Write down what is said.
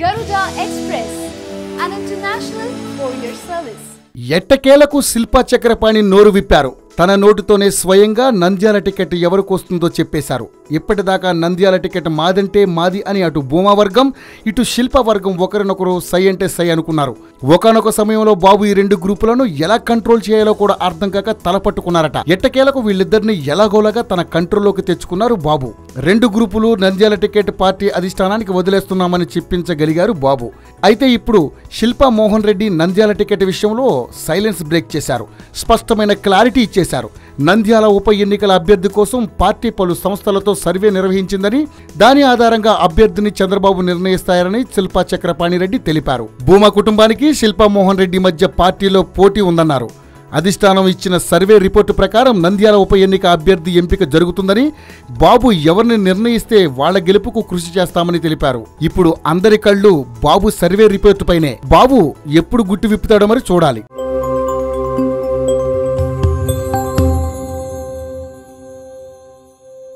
Garuda Express, an international courier service. ఎట్టకేలకు శిల్పా చక్రపాణి నోరు విప్పారు. తన నోటితోనే స్వయంగా నంద్యాల టికెట్ ఎవరికి వస్తుందో చెప్పేశారు. ఇప్పటిదాకా నంద్యాల టికెట్ మాదంటే మాది అని అటు భూమా వర్గం ఇటు శిల్ప వర్గం ఒకరినొకరు సై అంటే సై అనుకున్నారు. ఒకానొక సమయంలో బాబు ఈ రెండు గ్రూపులను ఎలా కంట్రోల్ చేయాలో కూడా అర్థం కాక తలపట్టుకున్నారట. ఎట్టకేలకు వీళ్ళిద్దరిని ఎలాగోలాగా తన కంట్రోల్లోకి తెచ్చుకున్నారు బాబు. రెండు గ్రూపులు నంద్యాల టికెట్ పార్టీ అధిష్టానానికి వదిలేస్తున్నామని చెప్పించగలిగారు బాబు. అయితే ఇప్పుడు శిల్పా మోహన్ రెడ్డి నంద్యాల టికెట్ విషయంలో సైలెన్స్ బ్రేక్ చేశారు. స్పష్టమైన క్లారిటీ ఇచ్చేశారు. నంద్యాల ఉప ఎన్నికల అభ్యర్థి కోసం పార్టీ పలు సంస్థలతో సర్వే నిర్వహించిందని, దాని ఆధారంగా అభ్యర్థిని చంద్రబాబు నిర్ణయిస్తారని శిల్పా చక్రపాణి రెడ్డి తెలిపారు. భూమా కుటుంబానికి శిల్పా మోహన్ రెడ్డి మధ్య పార్టీలో పోటీ ఉందన్నారు. అధిష్టానం ఇచ్చిన సర్వే రిపోర్టు ప్రకారం నంద్యాల ఉప ఎన్నిక అభ్యర్థి ఎంపిక జరుగుతుందని, బాబు ఎవరిని నిర్ణయిస్తే వాళ్ల గెలుపుకు కృషి చేస్తామని తెలిపారు. ఇప్పుడు అందరి కళ్ళు బాబు సర్వే రిపోర్టు పైనే. బాబు ఎప్పుడు గుట్టు విప్పుతాడో మరి చూడాలి.